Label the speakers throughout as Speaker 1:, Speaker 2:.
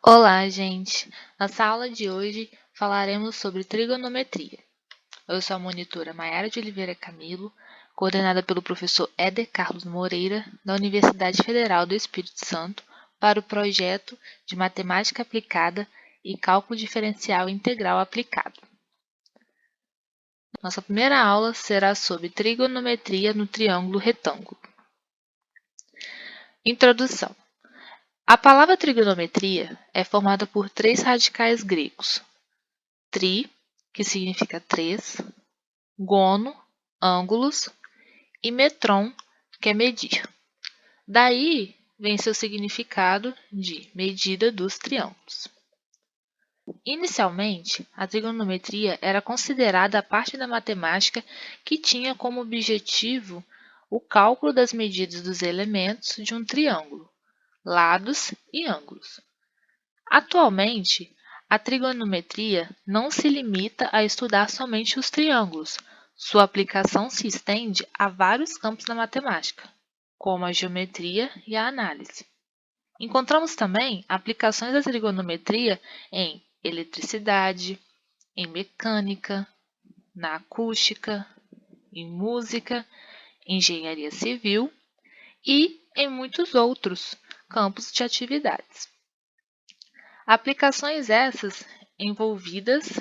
Speaker 1: Olá, gente! Nessa aula de hoje falaremos sobre trigonometria. Eu sou a monitora Maiara de Oliveira Camilo, coordenada pelo professor Éder Carlos Moreira, da Universidade Federal do Espírito Santo, para o projeto de Matemática Aplicada e Cálculo Diferencial Integral Aplicado. Nossa primeira aula será sobre trigonometria no triângulo retângulo. Introdução. A palavra trigonometria é formada por três radicais gregos: tri, que significa três, gono, ângulos, e metron, que é medir. Daí vem seu significado de medida dos triângulos. Inicialmente, a trigonometria era considerada a parte da matemática que tinha como objetivo o cálculo das medidas dos elementos de um triângulo, lados e ângulos. Atualmente, a trigonometria não se limita a estudar somente os triângulos. Sua aplicação se estende a vários campos da matemática, como a geometria e a análise. Encontramos também aplicações da trigonometria em eletricidade, em mecânica, na acústica, em música, engenharia civil e em muitos outros campos de atividades. Aplicações essas envolvidas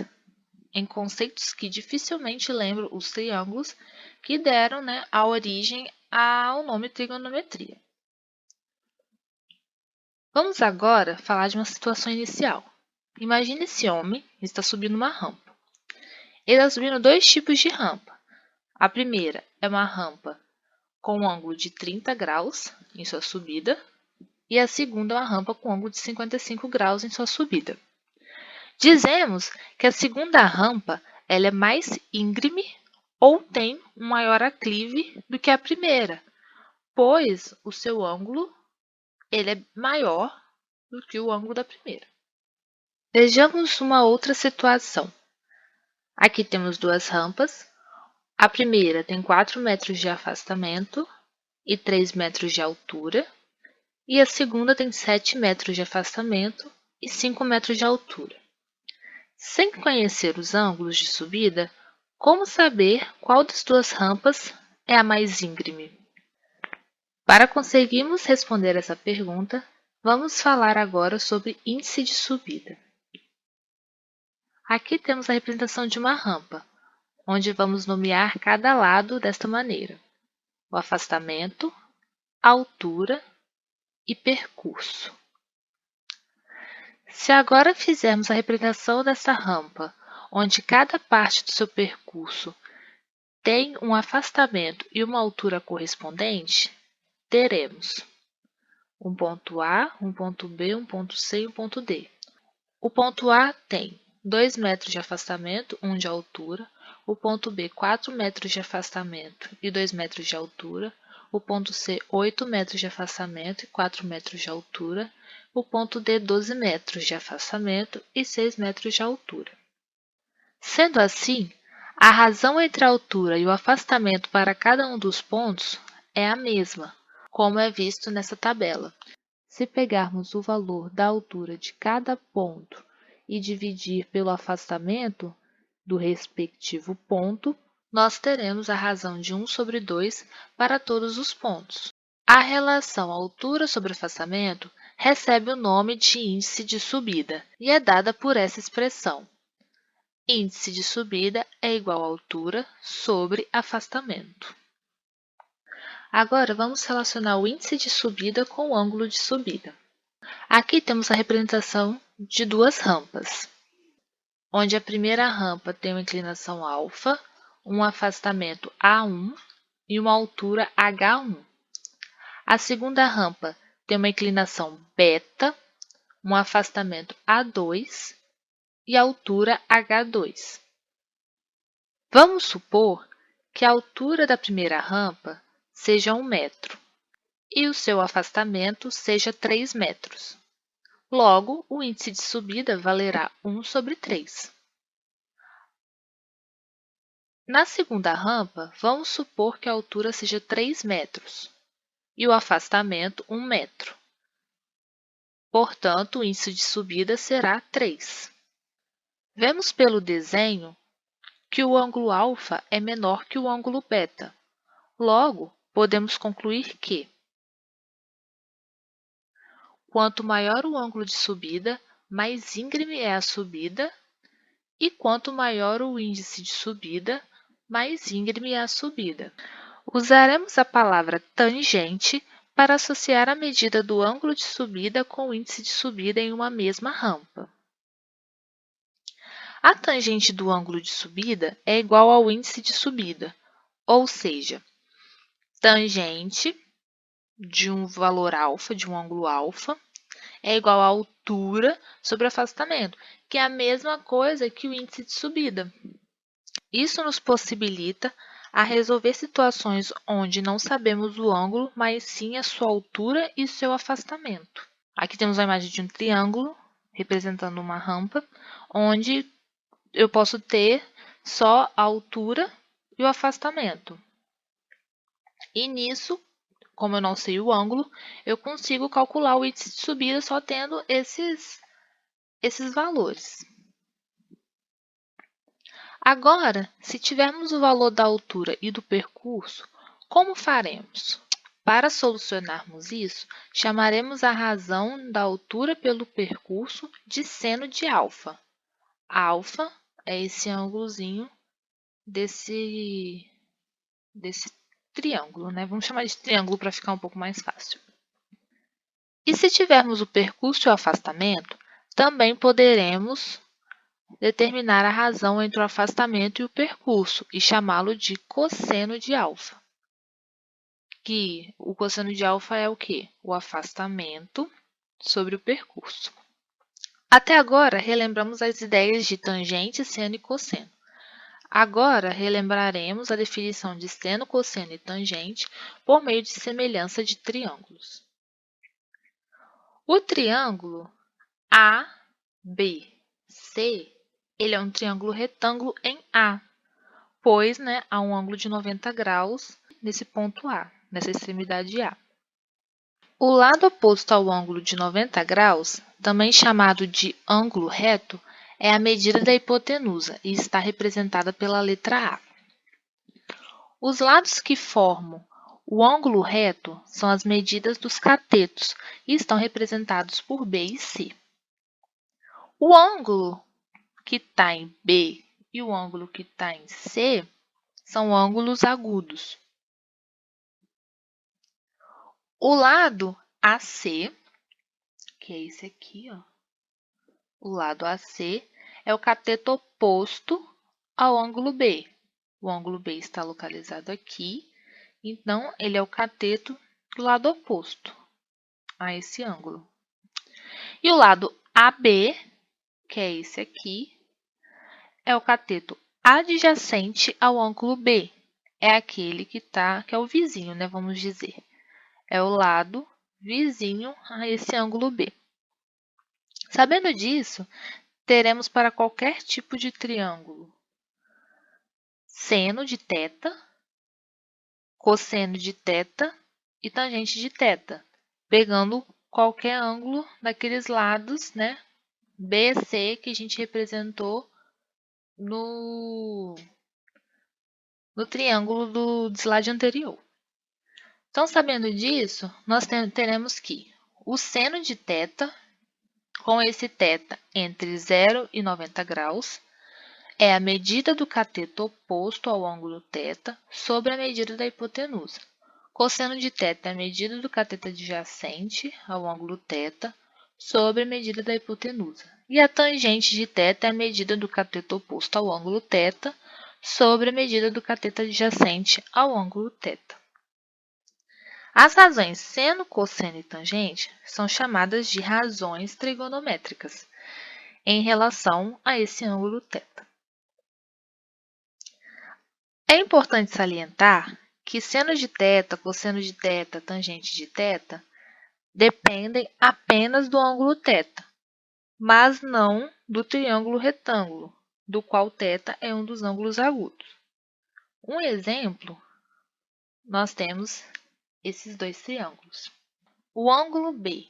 Speaker 1: em conceitos que dificilmente lembram os triângulos que deram a origem ao nome trigonometria. Vamos agora falar de uma situação inicial. Imagine esse homem está subindo uma rampa. Ele está subindo dois tipos de rampa. A primeira é uma rampa com um ângulo de 30 graus em sua subida e a segunda é uma rampa com ângulo de 55 graus em sua subida. Dizemos que a segunda rampa ela é mais íngreme ou tem um maior aclive do que a primeira, pois o seu ângulo ele é maior do que o ângulo da primeira. Vejamos uma outra situação. Aqui temos duas rampas. A primeira tem 4 metros de afastamento e 3 metros de altura, e a segunda tem 7 metros de afastamento e 5 metros de altura. Sem conhecer os ângulos de subida, como saber qual das duas rampas é a mais íngreme? Para conseguirmos responder essa pergunta, vamos falar agora sobre índice de subida. Aqui temos a representação de uma rampa, onde vamos nomear cada lado desta maneira: o afastamento, a altura e percurso. Se agora fizermos a representação dessa rampa, onde cada parte do seu percurso tem um afastamento e uma altura correspondente, teremos um ponto A, um ponto B, um ponto C e um ponto D. O ponto A tem 2 metros de afastamento, 1 de altura. O ponto B, 4 metros de afastamento e 2 metros de altura. O ponto C, 8 metros de afastamento e 4 metros de altura. O ponto D, 12 metros de afastamento e 6 metros de altura. Sendo assim, a razão entre a altura e o afastamento para cada um dos pontos é a mesma, como é visto nessa tabela. Se pegarmos o valor da altura de cada ponto e dividir pelo afastamento do respectivo ponto, nós teremos a razão de 1 sobre 2 para todos os pontos. A relação altura sobre afastamento recebe o nome de índice de subida e é dada por essa expressão. Índice de subida é igual a altura sobre afastamento. Agora, vamos relacionar o índice de subida com o ângulo de subida. Aqui temos a representação de duas rampas, onde a primeira rampa tem uma inclinação alfa, um afastamento A1 e uma altura H1. A segunda rampa tem uma inclinação beta, um afastamento A2 e altura H2. Vamos supor que a altura da primeira rampa seja 1 metro e o seu afastamento seja 3 metros. Logo, o índice de subida valerá 1 sobre 3. Na segunda rampa, vamos supor que a altura seja 3 metros e o afastamento 1 metro. Portanto, o índice de subida será 3. Vemos pelo desenho que o ângulo alfa é menor que o ângulo beta. Logo, podemos concluir que quanto maior o ângulo de subida, mais íngreme é a subida, e quanto maior o índice de subida, mais íngreme é a subida. Usaremos a palavra tangente para associar a medida do ângulo de subida com o índice de subida em uma mesma rampa. A tangente do ângulo de subida é igual ao índice de subida, ou seja, tangente de um valor alfa, de um ângulo alfa, é igual à altura sobre o afastamento, que é a mesma coisa que o índice de subida. Isso nos possibilita a resolver situações onde não sabemos o ângulo, mas sim a sua altura e seu afastamento. Aqui temos a imagem de um triângulo representando uma rampa, onde eu posso ter só a altura e o afastamento. E nisso, como eu não sei o ângulo, eu consigo calcular o índice de subida só tendo esses valores. Agora, se tivermos o valor da altura e do percurso, como faremos? Para solucionarmos isso, chamaremos a razão da altura pelo percurso de seno de alfa. Alfa é esse ângulozinho desse triângulo, né? Vamos chamar de triângulo para ficar um pouco mais fácil. E se tivermos o percurso e o afastamento, também poderemos determinar a razão entre o afastamento e o percurso e chamá-lo de cosseno de alfa. Que o cosseno de alfa é o quê? O afastamento sobre o percurso. Até agora, relembramos as ideias de tangente, seno e cosseno. Agora, relembraremos a definição de seno, cosseno e tangente por meio de semelhança de triângulos. O triângulo ABC, ele é um triângulo retângulo em A, pois há um ângulo de 90 graus nesse ponto A, nessa extremidade A. O lado oposto ao ângulo de 90 graus, também chamado de ângulo reto, é a medida da hipotenusa e está representada pela letra A. Os lados que formam o ângulo reto são as medidas dos catetos e estão representados por B e C. O ângulo que está em B e o ângulo que está em C são ângulos agudos. O lado AC, que é esse aqui, o lado AC é o cateto oposto ao ângulo B. O ângulo B está localizado aqui, então ele é o cateto do lado oposto a esse ângulo. E o lado AB, que é esse aqui, é o cateto adjacente ao ângulo B. É aquele que é o vizinho, né? Vamos dizer. É o lado vizinho a esse ângulo B. Sabendo disso, teremos para qualquer tipo de triângulo seno de θ, cosseno de θ e tangente de θ, pegando qualquer ângulo daqueles lados, né? B e C que a gente representou no triângulo do slide anterior. Então, sabendo disso, nós teremos que o seno de θ, com esse θ entre 0 e 90 graus, é a medida do cateto oposto ao ângulo θ sobre a medida da hipotenusa. Cosseno de θ é a medida do cateto adjacente ao ângulo θ sobre a medida da hipotenusa. E a tangente de θ é a medida do cateto oposto ao ângulo θ sobre a medida do cateto adjacente ao ângulo θ. As razões seno, cosseno e tangente são chamadas de razões trigonométricas em relação a esse ângulo θ. É importante salientar que seno de θ, cosseno de θ, tangente de θ dependem apenas do ângulo θ, mas não do triângulo retângulo, do qual θ é um dos ângulos agudos. Um exemplo, nós temos esses dois triângulos. O ângulo B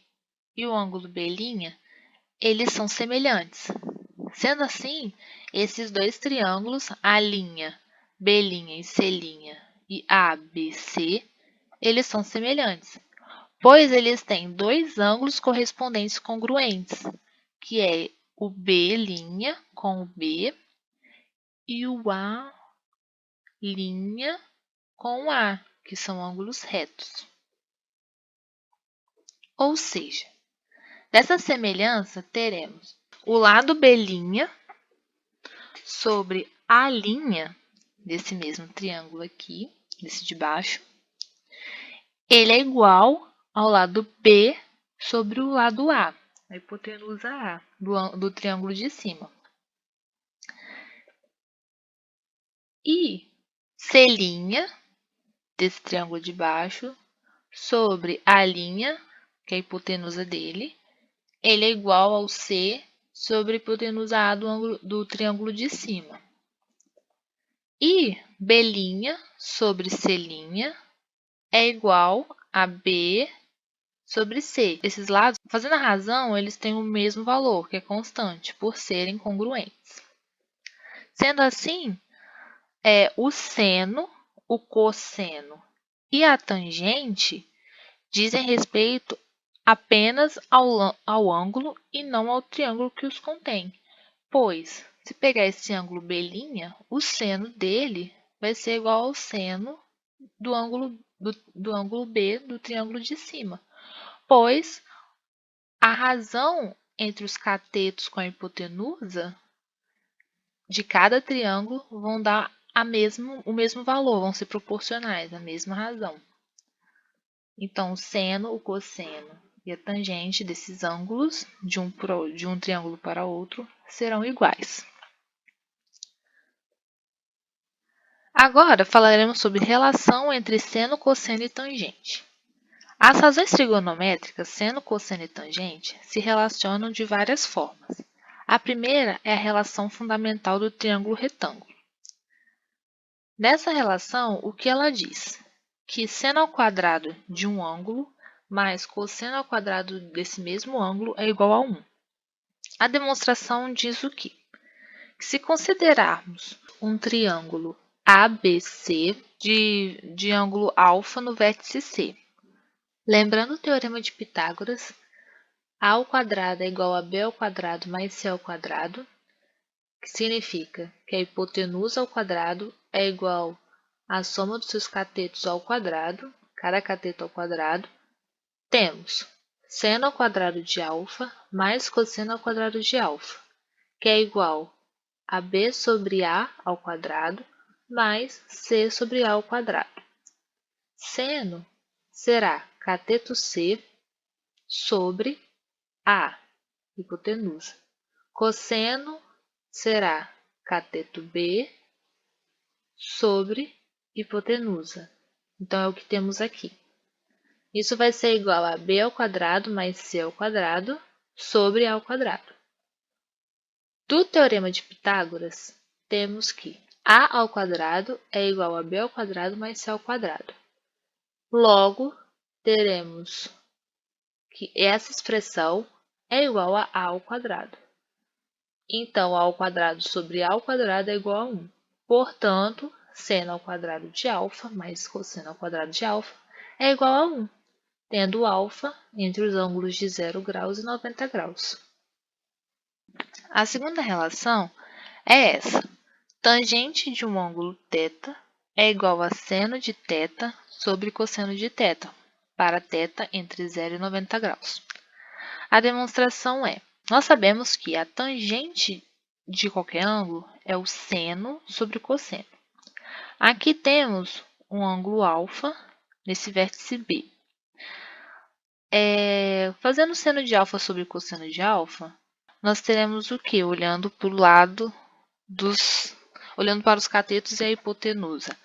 Speaker 1: e o ângulo B', eles são semelhantes. Sendo assim, esses dois triângulos, A', B' e C' e ABC, eles são semelhantes, pois eles têm dois ângulos correspondentes congruentes, que é o B' com o B e o A' com o A, que são ângulos retos. Ou seja, dessa semelhança teremos o lado B' sobre A' desse mesmo triângulo aqui, desse de baixo, ele é igual ao lado B sobre o lado A, a hipotenusa A, do triângulo de cima. E C', desse triângulo de baixo, sobre A', que é a hipotenusa dele, ele é igual ao C sobre a hipotenusa A do triângulo de cima. E B' sobre C' é igual a B sobre C. Esses lados, fazendo a razão, eles têm o mesmo valor, que é constante, por serem congruentes. Sendo assim, o seno, o cosseno e a tangente dizem respeito apenas ao ângulo e não ao triângulo que os contém. Pois, se pegar esse ângulo B', o seno dele vai ser igual ao seno do ângulo B do triângulo de cima. Pois a razão entre os catetos com a hipotenusa de cada triângulo vão dar o mesmo valor, vão ser proporcionais, a mesma razão. Então, o seno, o cosseno e a tangente desses ângulos, de um triângulo para outro, serão iguais. Agora, falaremos sobre relação entre seno, cosseno e tangente. As razões trigonométricas, seno, cosseno e tangente, se relacionam de várias formas. A primeira é a relação fundamental do triângulo retângulo. Nessa relação, o que ela diz? Que seno ao quadrado de um ângulo mais cosseno ao quadrado desse mesmo ângulo é igual a 1. A demonstração diz o quê? Que se considerarmos um triângulo ABC de ângulo alfa no vértice C, lembrando o teorema de Pitágoras, A ao quadrado é igual a B ao quadrado mais C ao quadrado, que significa que a hipotenusa ao quadrado é igual à soma dos seus catetos ao quadrado, cada cateto ao quadrado, temos seno ao quadrado de alfa mais cosseno ao quadrado de alfa, que é igual a B sobre A ao quadrado mais C sobre A ao quadrado. Seno será cateto C sobre A, hipotenusa. Cosseno será cateto B sobre hipotenusa. Então, é o que temos aqui. Isso vai ser igual a B ao quadrado mais C ao quadrado sobre A ao quadrado. Do teorema de Pitágoras, temos que A ao quadrado é igual a B ao quadrado mais C ao quadrado. Logo, teremos que essa expressão é igual a A ao quadrado. Então, A ao quadrado sobre A ao quadrado é igual a 1. Portanto, seno ao quadrado de alfa mais cosseno ao quadrado de alfa é igual a 1, tendo alfa entre os ângulos de 0 graus e 90 graus. A segunda relação é essa. Tangente de um ângulo θ é igual a seno de θ sobre cosseno de θ, para θ entre 0 e 90 graus. A demonstração é: nós sabemos que a tangente de qualquer ângulo é o seno sobre o cosseno. Aqui temos um ângulo alfa nesse vértice B. Fazendo seno de alfa sobre cosseno de alfa, nós teremos o que? Olhando para os catetos e a hipotenusa.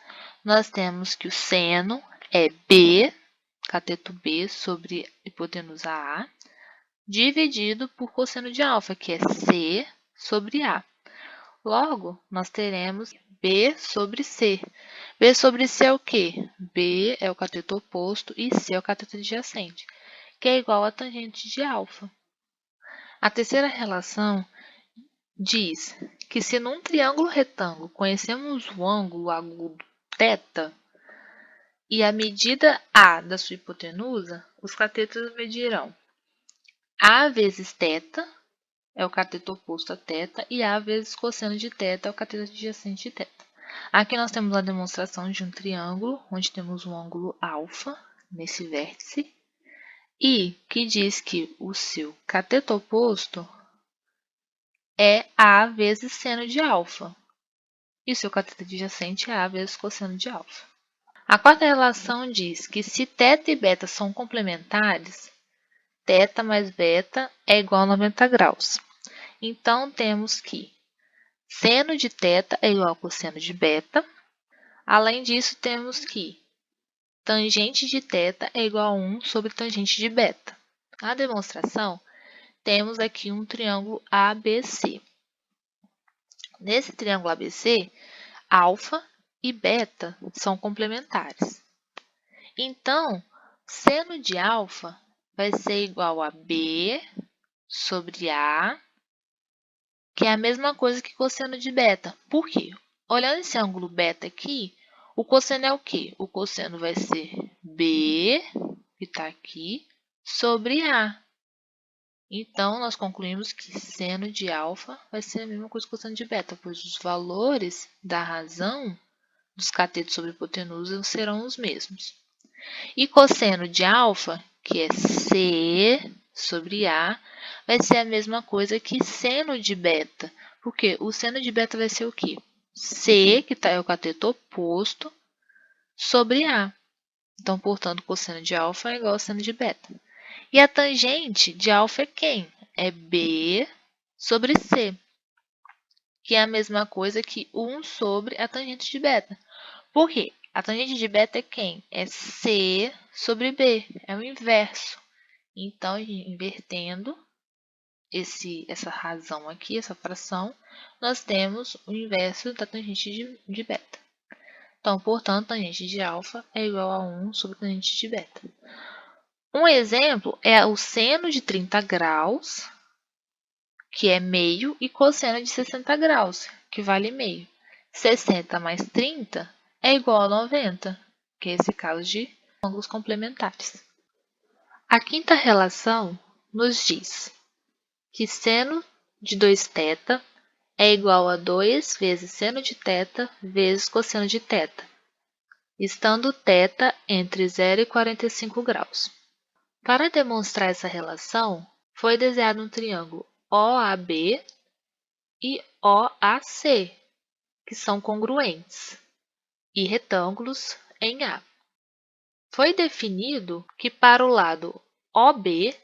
Speaker 1: Nós temos que o seno é B, cateto B sobre hipotenusa A, dividido por cosseno de alfa, que é C sobre A. Logo, nós teremos B sobre C. B sobre C é o quê? B é o cateto oposto e C é o cateto adjacente, que é igual a tangente de alfa. A terceira relação diz que se num triângulo retângulo conhecemos o ângulo agudo θ e a medida A da sua hipotenusa, os catetos medirão A vezes θ, é o cateto oposto a θ, e A vezes cosseno de θ é o cateto adjacente de θ. Aqui nós temos a demonstração de um triângulo, onde temos um ângulo alfa nesse vértice, e que diz que o seu cateto oposto é A vezes seno de alfa, e o seu cateto adjacente é A vezes cosseno de alfa. A quarta relação diz que se θ e β são complementares, θ mais β é igual a 90 graus. Então, temos que seno de θ é igual a cosseno de β. Além disso, temos que tangente de θ é igual a 1 sobre tangente de β. Na demonstração, temos aqui um triângulo ABC. Nesse triângulo ABC, alfa e beta são complementares. Então, seno de alfa vai ser igual a B sobre A, que é a mesma coisa que cosseno de beta. Por quê? Olhando esse ângulo beta aqui, o cosseno é o quê? O cosseno vai ser B, que está aqui, sobre A. Então, nós concluímos que seno de alfa vai ser a mesma coisa que cosseno de beta, pois os valores da razão dos catetos sobre hipotenusa serão os mesmos. E cosseno de alfa, que é C sobre A, vai ser a mesma coisa que seno de beta. Porque o seno de beta vai ser o quê? C, que é o cateto oposto, sobre A. Então, portanto, cosseno de alfa é igual a seno de beta. E a tangente de alfa é quem? É B sobre C, que é a mesma coisa que 1 sobre a tangente de beta. Por quê? A tangente de beta é quem? É C sobre B, é o inverso. Então, invertendo essa razão aqui, essa fração, nós temos o inverso da tangente de beta. Então, portanto, tangente de alfa é igual a 1 sobre tangente de beta. Um exemplo é o seno de 30 graus, que é meio, e cosseno de 60 graus, que vale meio. 60 mais 30 é igual a 90, que é esse caso de ângulos complementares. A quinta relação nos diz que seno de 2θ é igual a 2 vezes seno de θ vezes cosseno de θ, estando θ entre 0 e 45 graus. Para demonstrar essa relação, foi desenhado um triângulo OAB e OAC, que são congruentes, e retângulos em A. Foi definido que para o lado OB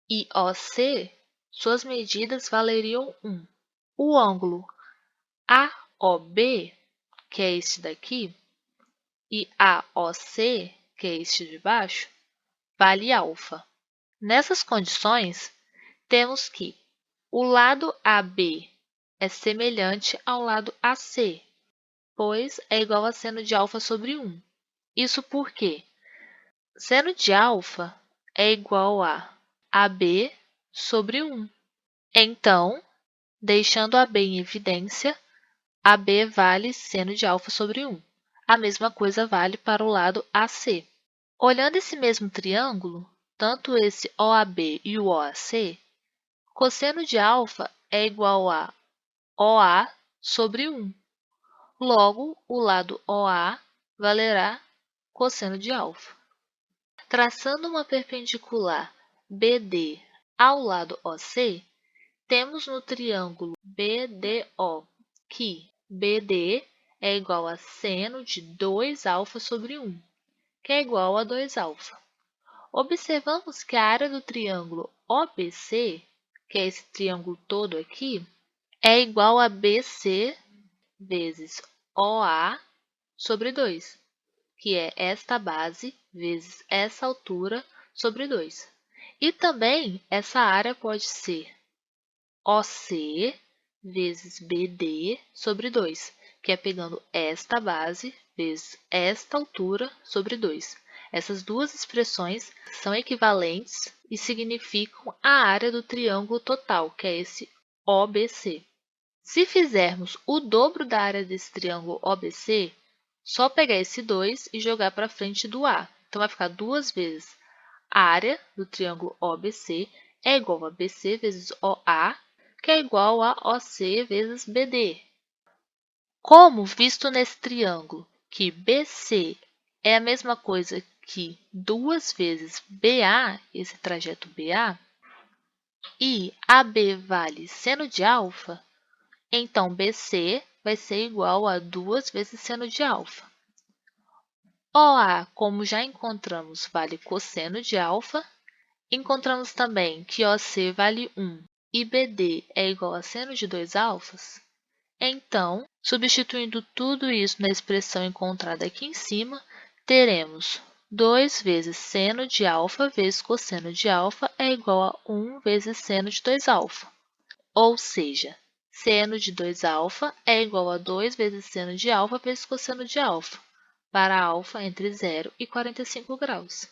Speaker 1: e OC, suas medidas valeriam 1. O ângulo AOB, que é este daqui, e AOC, que é este de baixo, vale alfa. Nessas condições, temos que o lado AB é semelhante ao lado AC, pois é igual a seno de alfa sobre 1. Isso porque seno de alfa é igual a AB sobre 1. Então, deixando AB em evidência, AB vale seno de alfa sobre 1. A mesma coisa vale para o lado AC. Olhando esse mesmo triângulo, tanto esse OAB e o OAC, cosseno de alfa é igual a OA sobre 1. Logo, o lado OA valerá cosseno de alfa. Traçando uma perpendicular BD ao lado OC, temos no triângulo BDO que BD é igual a seno de 2α sobre 1, que é igual a 2α. Observamos que a área do triângulo OBC, que é esse triângulo todo aqui, é igual a BC vezes OA sobre 2, que é esta base vezes essa altura sobre 2. E também essa área pode ser OC vezes BD sobre 2, que é pegando esta base vezes esta altura sobre 2. Essas duas expressões são equivalentes e significam a área do triângulo total, que é esse OBC. Se fizermos o dobro da área desse triângulo OBC, só pegar esse 2 e jogar para frente do A. Então, vai ficar 2 vezes a área do triângulo OBC é igual a BC vezes OA, que é igual a OC vezes BD. Como visto nesse triângulo que BC é a mesma coisa que 2 vezes BA, esse trajeto BA, e AB vale seno de alfa, então BC vai ser igual a 2 vezes seno de alfa. OA, como já encontramos, vale cosseno de alfa. Encontramos também que OC vale 1 e BD é igual a seno de 2 alfas. Então, substituindo tudo isso na expressão encontrada aqui em cima, teremos 2 vezes seno de alfa vezes cosseno de alfa é igual a 1 vezes seno de 2 alfa. Ou seja, seno de 2 alfa é igual a 2 vezes seno de alfa vezes cosseno de alfa, para alfa entre 0 e 45 graus.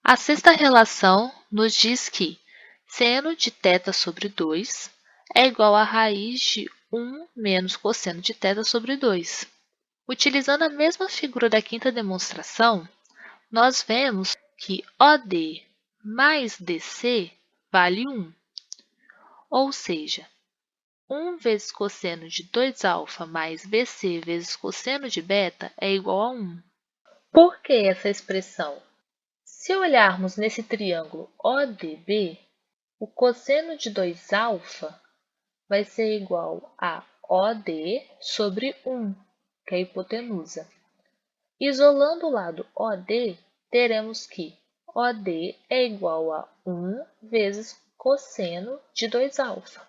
Speaker 1: A sexta relação nos diz que seno de θ sobre 2 é igual a raiz de 1 menos cosseno de θ sobre 2. Utilizando a mesma figura da quinta demonstração, nós vemos que OD mais DC vale 1. Ou seja, 1 vezes cosseno de 2 alfa mais BC vezes cosseno de beta é igual a 1. Por que essa expressão? Se olharmos nesse triângulo ODB, o cosseno de 2 alfa vai ser igual a OD sobre 1, que é a hipotenusa. Isolando o lado OD, teremos que OD é igual a 1 vezes cosseno de 2 alfa.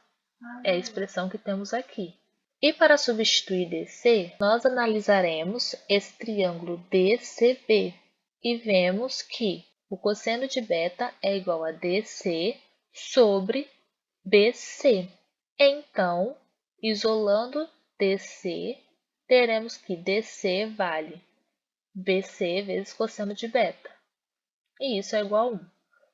Speaker 1: É a expressão que temos aqui. E para substituir DC, nós analisaremos esse triângulo DCB e vemos que o cosseno de beta é igual a DC sobre BC. Então, isolando DC, teremos que DC vale BC vezes cosseno de beta. E isso é igual a 1.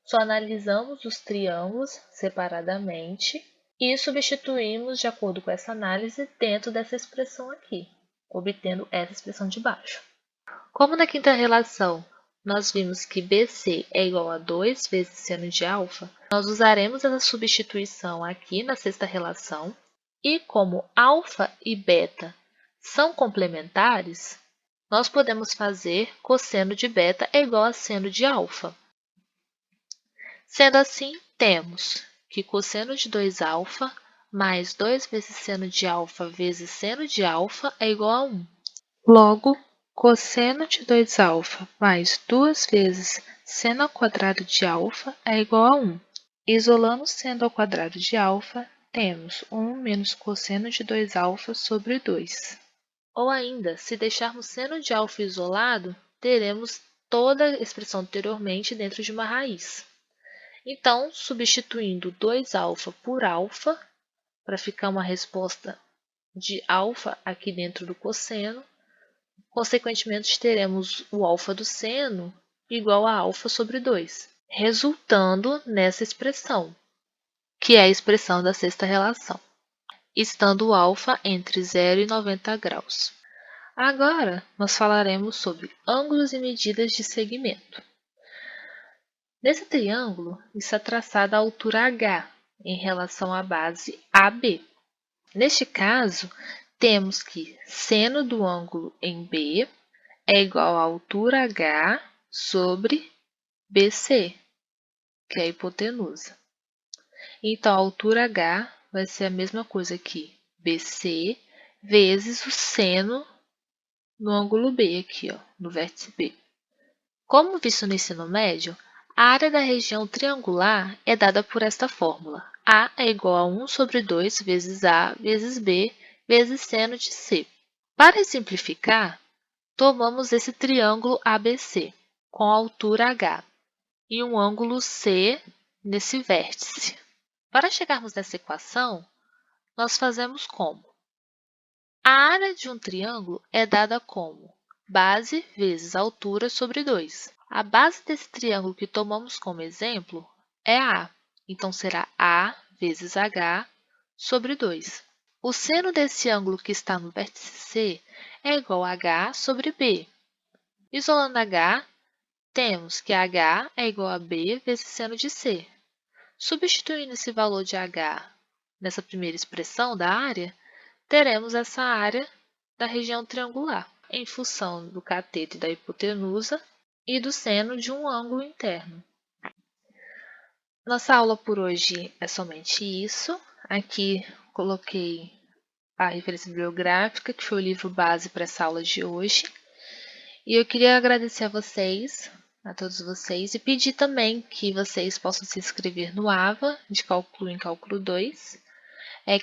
Speaker 1: Só analisamos os triângulos separadamente e substituímos de acordo com essa análise dentro dessa expressão aqui, obtendo essa expressão de baixo. Como na quinta relação nós vimos que BC é igual a 2 vezes seno de alfa, nós usaremos essa substituição aqui na sexta relação. E como alfa e beta são complementares, nós podemos fazer cosseno de beta é igual a seno de alfa. Sendo assim, temos que cosseno de 2 alfa mais 2 vezes seno de alfa vezes seno de alfa é igual a 1. Logo, cosseno de 2 alfa mais 2 vezes seno ao quadrado de alfa é igual a 1. Isolando seno ao quadrado de alfa, temos 1 menos cosseno de 2 alfa sobre 2. Ou ainda, se deixarmos seno de alfa isolado, teremos toda a expressão anteriormente dentro de uma raiz. Então, substituindo 2 alfa por alfa, para ficar uma resposta de alfa aqui dentro do cosseno, consequentemente teremos o alfa do seno igual a alfa sobre 2, resultando nessa expressão, que é a expressão da sexta relação, estando o alfa entre 0 e 90 graus. Agora, nós falaremos sobre ângulos e medidas de segmento. Nesse triângulo, está traçada a altura H em relação à base AB. Neste caso, temos que seno do ângulo em B é igual à altura H sobre BC, que é a hipotenusa. Então, a altura H vai ser a mesma coisa que BC vezes o seno no ângulo B aqui, ó, no vértice B. Como visto no ensino médio, a área da região triangular é dada por esta fórmula. A é igual a 1 sobre 2 vezes A vezes B vezes seno de C. Para simplificar, tomamos esse triângulo ABC com a altura H e um ângulo C nesse vértice. Para chegarmos nessa equação, nós fazemos como? A área de um triângulo é dada como base vezes altura sobre 2. A base desse triângulo que tomamos como exemplo é A, então será A vezes H sobre 2. O seno desse ângulo que está no vértice C é igual a H sobre B. Isolando H, temos que H é igual a B vezes seno de C. Substituindo esse valor de H nessa primeira expressão da área, teremos essa área da região triangular, em função do cateto e da hipotenusa e do seno de um ângulo interno. Nossa aula por hoje é somente isso. Aqui coloquei a referência bibliográfica, que foi o livro base para essa aula de hoje. E eu queria agradecer a todos vocês, e pedir também que vocês possam se inscrever no AVA de Cálculo 1 e Cálculo 2.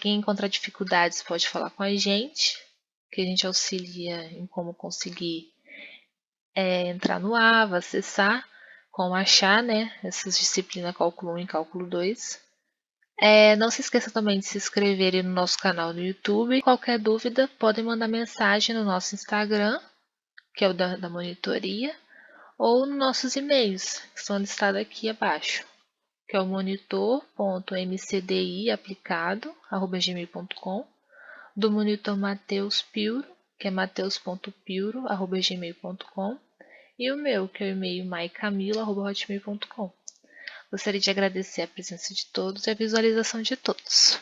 Speaker 1: Quem encontrar dificuldades pode falar com a gente, que a gente auxilia em como conseguir entrar no AVA, acessar, como achar, essas disciplinas Cálculo 1 e Cálculo 2. Não se esqueça também de se inscreverem no nosso canal no YouTube. Qualquer dúvida, podem mandar mensagem no nosso Instagram, que é o da monitoria, ou nos nossos e-mails, que são listados aqui abaixo, que é o monitor.mcdiaplicado@gmail.com, do monitor Matheus Piuro, que é mateus.piuro@gmail.com, e o meu, que é o e-mail maicamilo@hotmail.com. Gostaria de agradecer a presença de todos e a visualização de todos.